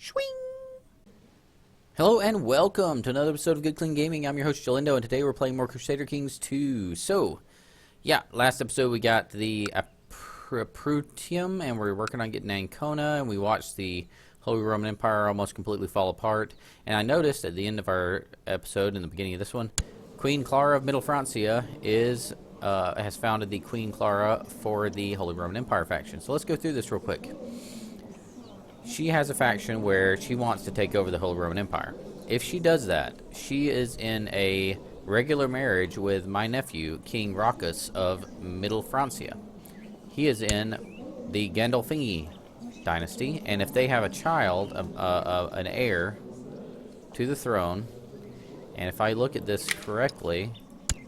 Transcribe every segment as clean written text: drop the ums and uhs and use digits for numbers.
Swing! Hello and welcome to another episode of Good Clean Gaming. I'm your host, Jalindo, and today we're playing more Crusader Kings 2. So, yeah, last episode we got the Prutium, and we're working on getting Ancona, and we watched the Holy Roman Empire almost completely fall apart. And I noticed at the end of our episode, in the beginning of this one, Queen Clara of Middle Francia has founded the Queen Clara for the Holy Roman Empire faction. So let's go through this real quick. She has a faction where she wants to take over the Holy Roman Empire. If she does that, she is in a regular marriage with my nephew, King Racchus of Middle Francia. He is in the Gundalfini dynasty, and if they have a child, an heir to the throne, and if I look at this correctly,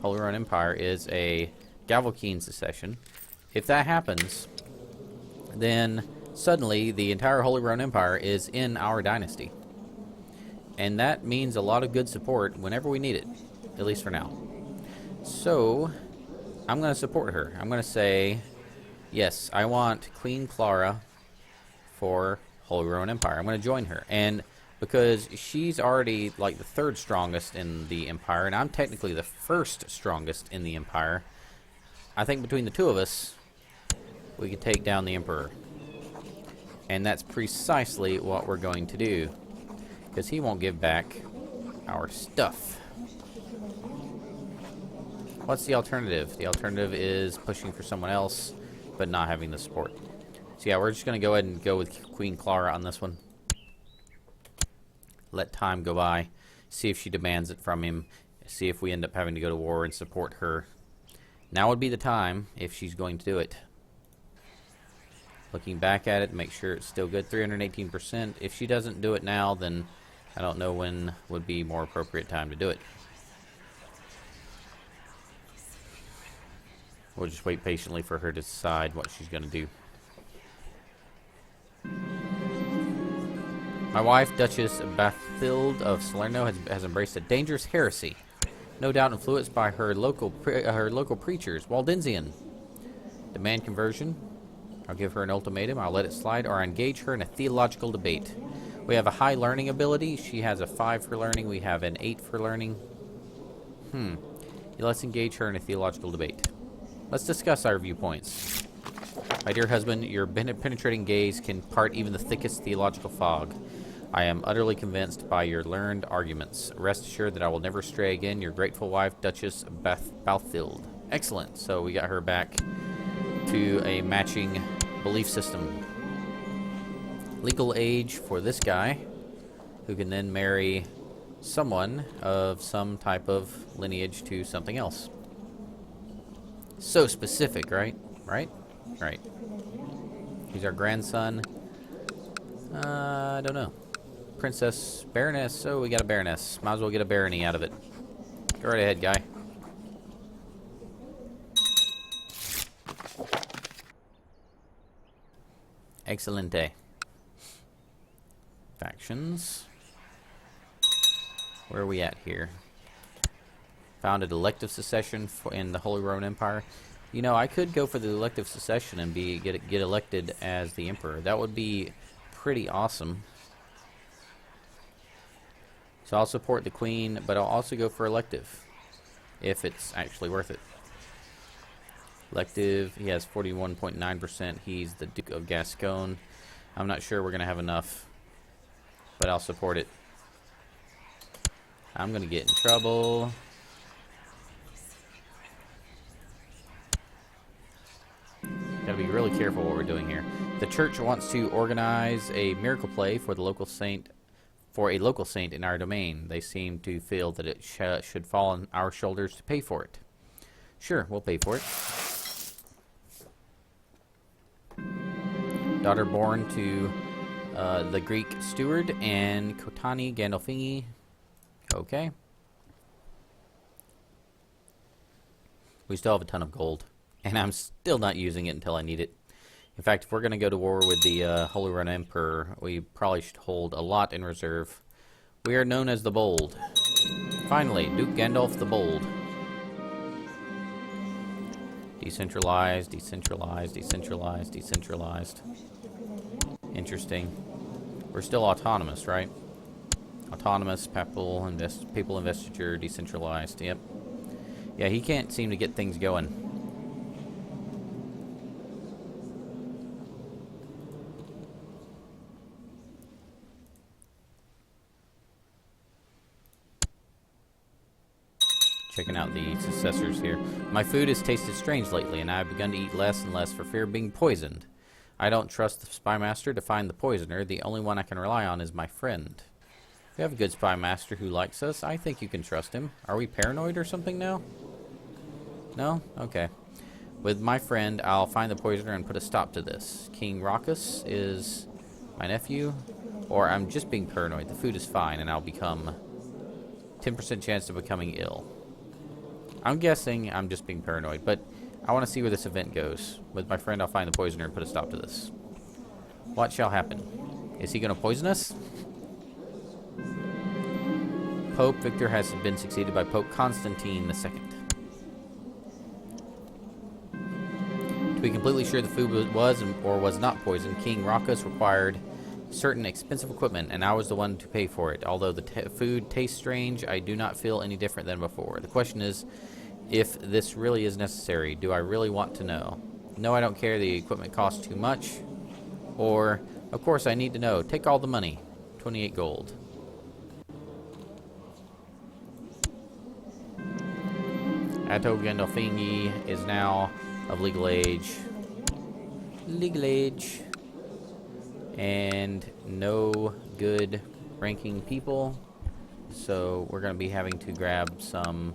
Holy Roman Empire is a Gundalfini succession. If that happens, then suddenly the entire Holy Roman Empire is in our dynasty. And that means a lot of good support whenever we need it, at least for now. So, I'm going to support her. I'm going to say, yes, I want Queen Clara for Holy Roman Empire. I'm going to join her. And because she's already like the third strongest in the empire, and I'm technically the first strongest in the empire, I think between the two of us, we could take down the emperor. And that's precisely what we're going to do, because he won't give back our stuff. What's the alternative? The alternative is pushing for someone else, but not having the support. So yeah, we're just going to go ahead and go with Queen Clara on this one. Let time go by, see if she demands it from him, see if we end up having to go to war and support her. Now would be the time, if she's going to do it. Looking back at it, make sure it's still good, 318%. If she doesn't do it now, then I don't know when would be more appropriate time to do it. We'll just wait patiently for her to decide what she's going to do. My wife, Duchess Bathilde of Salerno, has embraced a dangerous heresy, no doubt influenced by her local preachers, Waldensian. Demand conversion. I'll give her an ultimatum, I'll let it slide, or engage her in a theological debate. We have a high learning ability. She has a 5 for learning. We have an 8 for learning. Let's engage her in a theological debate. Let's discuss our viewpoints. My dear husband, your penetrating gaze can part even the thickest theological fog. I am utterly convinced by your learned arguments. Rest assured that I will never stray again. Your grateful wife, Duchess Bathilde. Excellent. So we got her back to a matching belief system. Legal age for this guy, who can then marry someone of some type of lineage to something else. So specific, right? Right? He's our grandson. I don't know. Princess, Baroness. Oh, we got a Baroness. Might as well get a barony out of it. Go right ahead, guy. Excelente. Factions. Where are we at here? Founded elective secession in the Holy Roman Empire. You know, I could go for the elective secession and get elected as the emperor. That would be pretty awesome. So I'll support the queen, but I'll also go for elective if it's actually worth it. Elective, he has 41.9%. He's the Duke of Gascon. I'm not sure we're going to have enough, but I'll support it. I'm going to get in trouble. Got to be really careful what we're doing here. The church wants to organize a miracle play for the local saint, in our domain. They seem to feel that it should fall on our shoulders to pay for it. Sure, we'll pay for it. Daughter born to the Greek steward and Kotani Gandolfini. Okay. We still have a ton of gold, and I'm still not using it until I need it. In fact, if we're going to go to war with the Holy Roman Emperor, we probably should hold a lot in reserve. We are known as the Bold. Finally, Duke Gandalf the Bold. Decentralized, decentralized, decentralized, decentralized. Interesting. We're still autonomous, right? Autonomous, papal investiture, decentralized. Yep. Yeah, he can't seem to get things going. Checking out the successors here. My food has tasted strange lately, and I have begun to eat less and less for fear of being poisoned. I don't trust the spy master to find the poisoner. The only one I can rely on is my friend. We have a good spy master who likes us. I think you can trust him. Are we paranoid or something now? No? Okay. With my friend, I'll find the poisoner and put a stop to this. King Raucus is my nephew. Or I'm just being paranoid. The food is fine, and I'll become 10% chance of becoming ill. I'm guessing I'm just being paranoid, but I want to see where this event goes. With my friend, I'll find the poisoner and put a stop to this. What shall happen? Is he going to poison us? Pope Victor has been succeeded by Pope Constantine II. To be completely sure the food was or was not poisoned, King Raucus required certain expensive equipment, and I was the one to pay for it. Although the food tastes strange, I do not feel any different than before. The question is, if this really is necessary, do I really want to know? No, I don't care. The equipment costs too much. Or, of course, I need to know. Take all the money. 28 gold. Atto Gandolfini is now of legal age. Legal age. And no good ranking people. So we're going to be having to grab some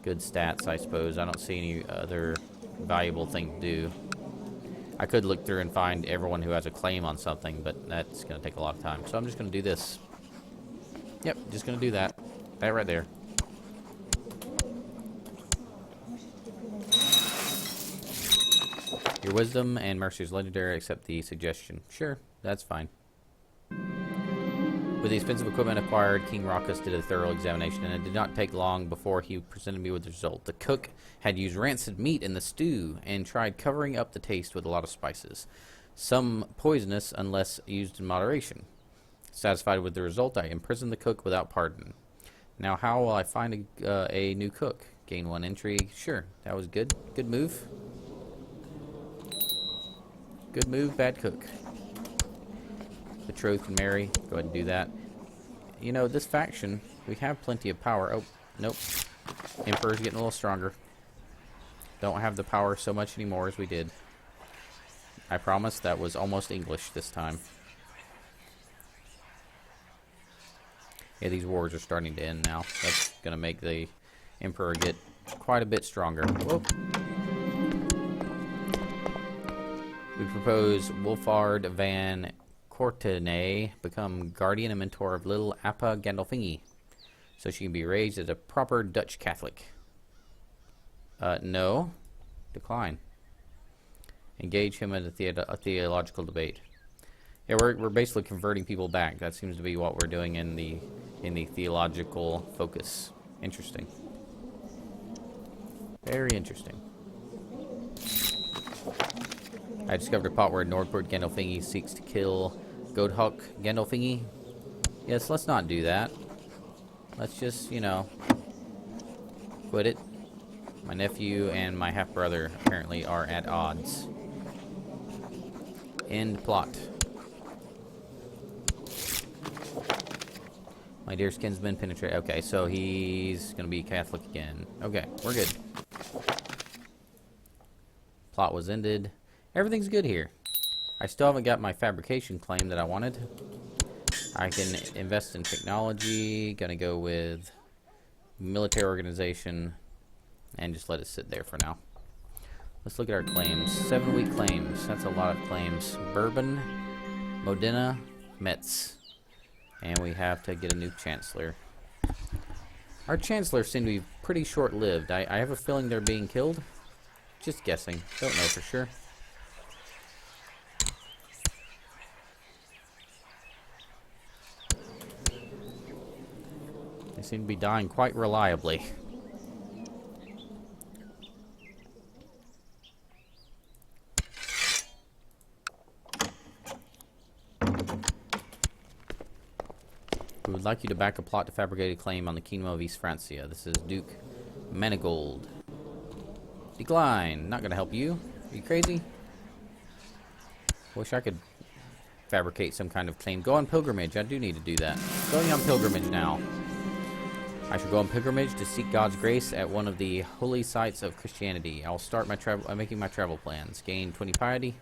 good stats, I suppose. I don't see any other valuable thing to do. I could look through and find everyone who has a claim on something, but that's going to take a lot of time. So I'm just going to do this. Yep, just going to do that. That right there. Your wisdom and mercy is legendary, except the suggestion. Sure, that's fine. With the expensive equipment acquired, King Raucus did a thorough examination, and it did not take long before he presented me with the result. The cook had used rancid meat in the stew and tried covering up the taste with a lot of spices, some poisonous unless used in moderation. Satisfied with the result, I imprisoned the cook without pardon. Now, how will I find a new cook? Gain 1 intrigue. Sure, that was good. Good move. Good move, bad cook. Betrothed can marry. Go ahead and do that. You know, this faction, we have plenty of power. Oh, nope. Emperor's getting a little stronger. Don't have the power so much anymore as we did. I promise that was almost English this time. Yeah, these wars are starting to end now. That's going to make the Emperor get quite a bit stronger. Whoa. We propose Wolfhard van Courtenay become guardian and mentor of little Appa Gandolfini, so she can be raised as a proper Dutch Catholic. No. Decline. Engage him in a theological debate. Yeah, we're basically converting people back. That seems to be what we're doing in the theological focus. Interesting. Very interesting. I discovered a plot where Nordport Gandolfini seeks to kill Godhawk Gandolfini. Yes, let's not do that. Let's just, you know, quit it. My nephew and my half-brother apparently are at odds. End plot. My dear kinsman penetrate. Okay, so he's going to be Catholic again. Okay, we're good. Plot was ended. Everything's good here. I still haven't got my fabrication claim that I wanted. I can invest in technology. Gonna go with military organization and just let it sit there for now. Let's look at our claims. 7-week claims. That's a lot of claims. Bourbon, Modena, Metz. And we have to get a new chancellor. Our chancellors seem to be pretty short-lived. I have a feeling they're being killed. Just guessing. Don't know for sure. They seem to be dying quite reliably. We would like you to back a plot to fabricate a claim on the Kingdom of East Francia. This is Duke Manigold. Decline. Not gonna help you. Are you crazy? Wish I could fabricate some kind of claim. Go on pilgrimage. I do need to do that. Going on pilgrimage now. I should go on pilgrimage to seek God's grace at one of the holy sites of Christianity. I'll start my making my travel plans. Gain 20 piety.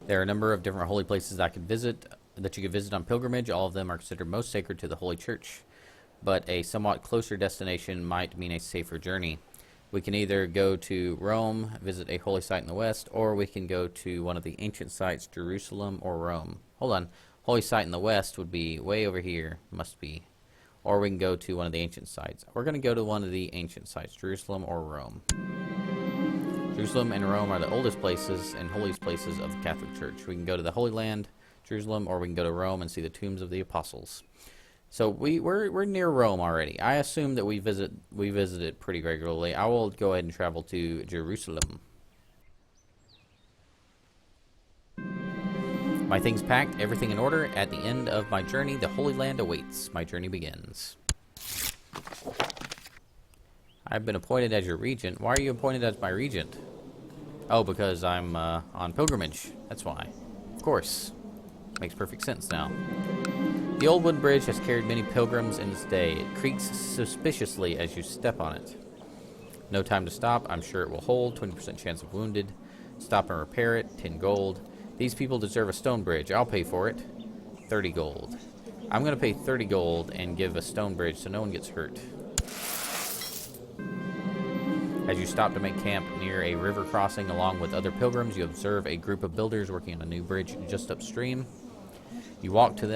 There are a number of different holy places that you could visit on pilgrimage. All of them are considered most sacred to the Holy Church, but a somewhat closer destination might mean a safer journey. We can either go to Rome, visit a holy site in the west, or we can go to one of the ancient sites, Jerusalem or Rome. Hold on. Holy site in the west would be way over here, must be. Or we can go to one of the ancient sites. We're going to go to one of the ancient sites, Jerusalem or Rome. Jerusalem and Rome are the oldest places and holiest places of the Catholic Church. We can go to the Holy Land, Jerusalem, or we can go to Rome and see the tombs of the apostles. So we're near Rome already. I assume that we visit it pretty regularly. I will go ahead and travel to Jerusalem. My things packed, everything in order. At the end of my journey, the Holy Land awaits. My journey begins. I've been appointed as your regent. Why are you appointed as my regent? Oh, because I'm on pilgrimage. That's why. Of course. Makes perfect sense now. The old wooden bridge has carried many pilgrims in its day. It creaks suspiciously as you step on it. No time to stop. I'm sure it will hold. 20% chance of wounded. Stop and repair it. 10 gold. These people deserve a stone bridge. I'll pay for it. 30 gold. I'm going to pay 30 gold and give a stone bridge so no one gets hurt. As you stop to make camp near a river crossing along with other pilgrims, you observe a group of builders working on a new bridge just upstream. You walk up to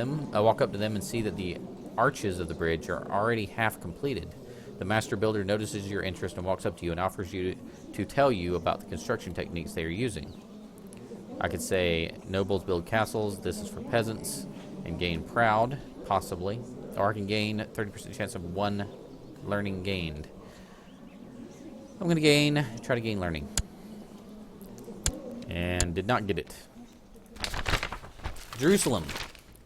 them and see that the arches of the bridge are already half completed. The master builder notices your interest and walks up to you and offers you to tell you about the construction techniques they are using. I could say, nobles build castles, this is for peasants, and gain proud, possibly. Or I can gain 30% chance of 1 learning gained. I'm going to try to gain learning. And did not get it. Jerusalem.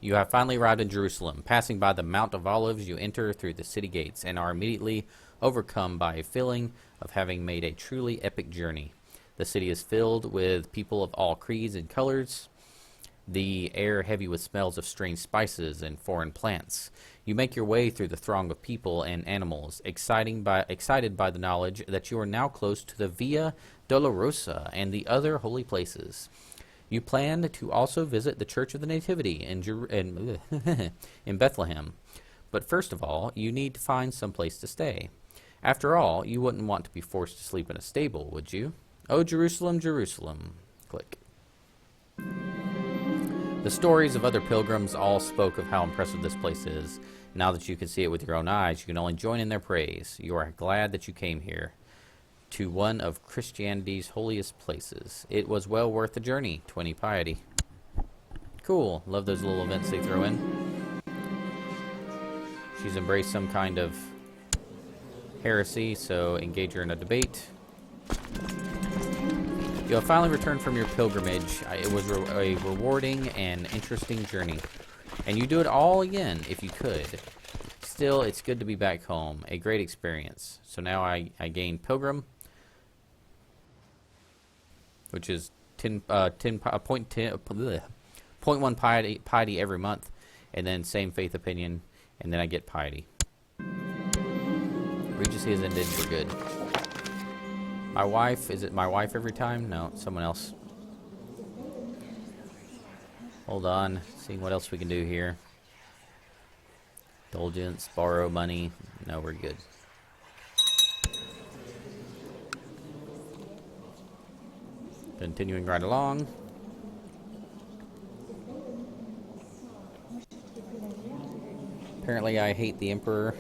You have finally arrived in Jerusalem. Passing by the Mount of Olives, you enter through the city gates and are immediately overcome by a feeling of having made a truly epic journey. The city is filled with people of all creeds and colors, the air heavy with smells of strange spices and foreign plants. You make your way through the throng of people and animals, excited by the knowledge that you are now close to the Via Dolorosa and the other holy places. You plan to also visit the Church of the Nativity in Bethlehem. But first of all, you need to find some place to stay. After all, you wouldn't want to be forced to sleep in a stable, would you? Oh, Jerusalem, Jerusalem. Click. The stories of other pilgrims all spoke of how impressive this place is. Now that you can see it with your own eyes, you can only join in their praise. You are glad that you came here, to one of Christianity's holiest places. It was well worth the journey. 20 piety. Cool. Love those little events they throw in. She's embraced some kind of heresy, so engage her in a debate. You have finally returned from your pilgrimage. It was a rewarding and interesting journey. And you do it all again if you could. Still, it's good to be back home. A great experience. So now I gain Pilgrim, which is 0.1 piety every month, and then same faith opinion, and then I get piety. Regency has ended. We're good. My wife, is it my wife every time? No, it's someone else. Hold on, seeing what else we can do here. Indulgence, borrow money. No, we're good. Continuing right along. Apparently I hate the Emperor.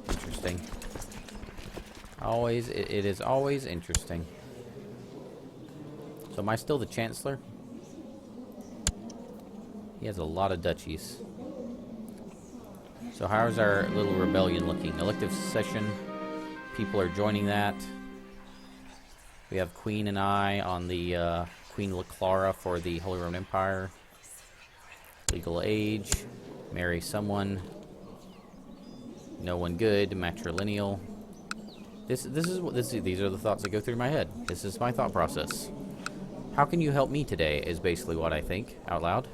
Interesting. Always, it is always interesting. So am I still the Chancellor? He has a lot of duchies. So how's our little rebellion looking? Elective session. People are joining that. We have Queen and I on the Queen Clara for the Holy Roman Empire. Legal age. Marry someone. No one good. Matrilineal. These are the thoughts that go through my head. This is my thought process. How can you help me today is basically what I think out loud.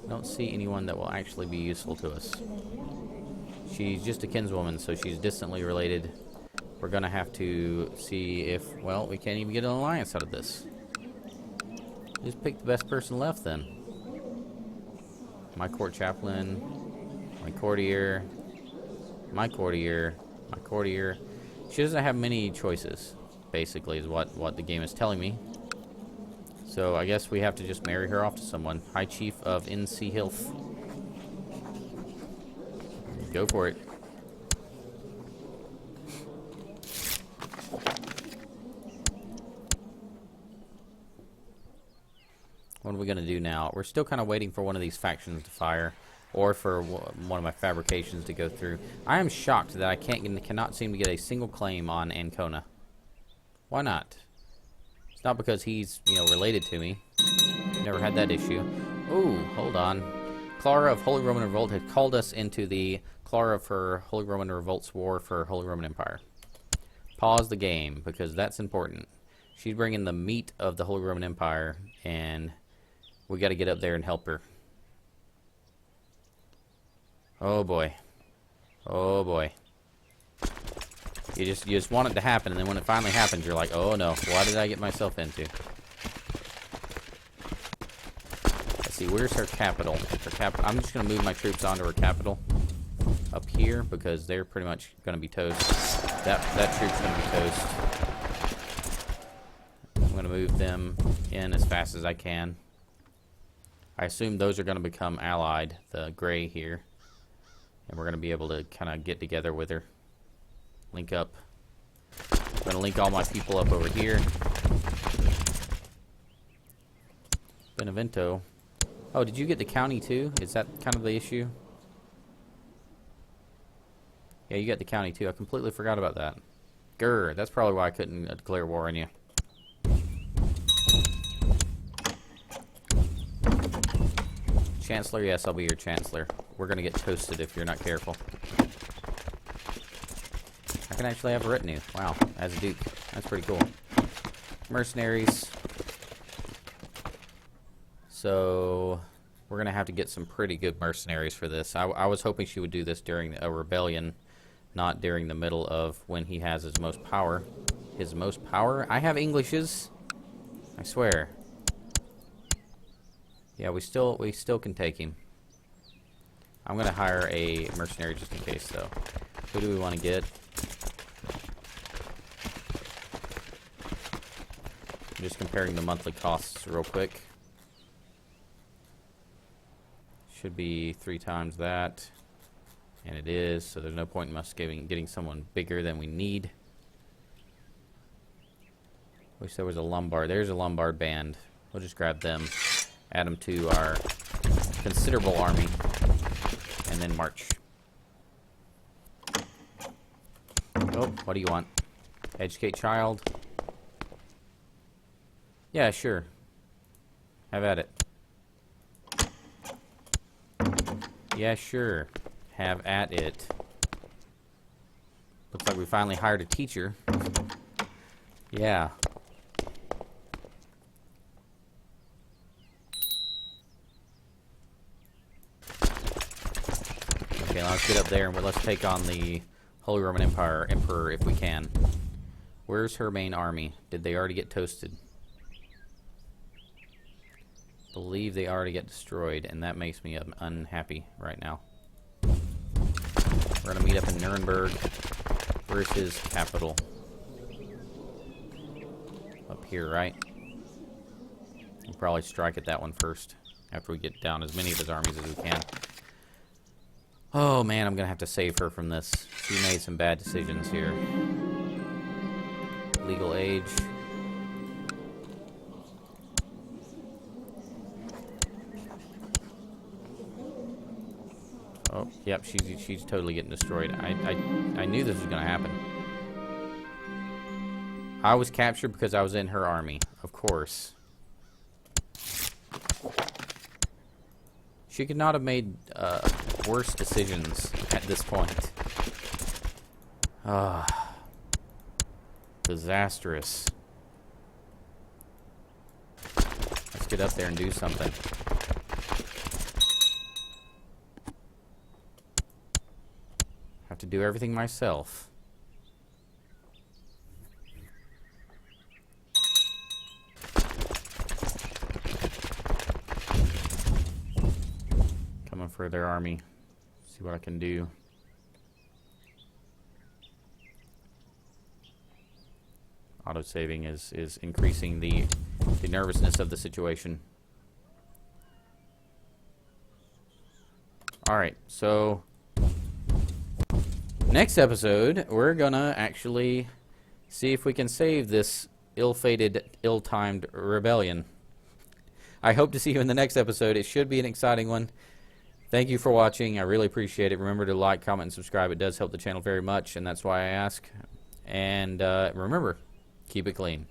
I don't see anyone that will actually be useful to us. She's just a kinswoman, so she's distantly related. We're gonna have to see if, well, we can't even get an alliance out of this. Just pick the best person left then. My court chaplain, my courtier, my courtier, my courtier. She doesn't have many choices, basically, is what the game is telling me. So I guess we have to just marry her off to someone. High Chief of NC Hilf. Go for it. What are we going to do now? We're still kind of waiting for one of these factions to fire, or for one of my fabrications to go through. I am shocked that I cannot seem to get a single claim on Ancona. Why not? It's not because he's, related to me. Never had that issue. Ooh, hold on. Clara of Holy Roman Revolt had called us into the Clara for Holy Roman Revolt's war for Holy Roman Empire. Pause the game, because that's important. She's bringing the meat of the Holy Roman Empire, and we got to get up there and help her. Oh boy. Oh boy. You just want it to happen, and then when it finally happens, you're like, oh no, what did I get myself into? Let's see, where's her capital? I'm just going to move my troops onto her capital up here, because they're pretty much going to be toast. That troop's going to be toast. I'm going to move them in as fast as I can. I assume those are going to become allied, the gray here. And we're going to be able to kind of get together with her. Link up. I'm going to link all my people up over here. Benevento. Oh, did you get the county too? Is that kind of the issue? Yeah, you got the county too. I completely forgot about that. Grr, that's probably why I couldn't declare war on you. Chancellor, yes, I'll be your Chancellor. We're going to get toasted if you're not careful. I can actually have a retinue. Wow, as a duke. That's pretty cool. Mercenaries. So, we're going to have to get some pretty good mercenaries for this. I was hoping she would do this during a rebellion, not during the middle of when he has his most power. His most power? I have Englishes. I swear. Yeah, we still can take him. I'm going to hire a mercenary just in case, though. Who do we want to get? I'm just comparing the monthly costs real quick. Should be 3 times that. And it is, so there's no point in us getting someone bigger than we need. Wish there was a Lombard. There's a Lombard band. We'll just grab them. Add them to our considerable army, and then march. Oh, what do you want? Educate child? Yeah, sure. Have at it. Yeah, sure. Have at it. Looks like we finally hired a teacher. Yeah. Okay, let's get up there and let's take on the Holy Roman Emperor if we can. Where's her main army? Did they already get toasted? Believe they already get destroyed, and that makes me unhappy right now. We're gonna meet up in Nuremberg. Where's his capital? Up here, right? We'll probably strike at that one first after we get down as many of his armies as we can. Oh man, I'm gonna have to save her from this. She made some bad decisions here. Legal age. Yep, she's totally getting destroyed. I knew this was going to happen. I was captured because I was in her army, of course. She could not have made worse decisions at this point. Disastrous. Let's get up there and do something. Have to do everything myself. Coming for their army. See what I can do. Auto-saving is increasing the nervousness of the situation. Alright, so next episode, we're gonna actually see if we can save this ill-fated, ill-timed rebellion. I hope to see you in the next episode. It should be an exciting one. Thank you for watching. I really appreciate it. Remember to like, comment, and subscribe. It does help the channel very much, and that's why I ask. And remember, keep it clean.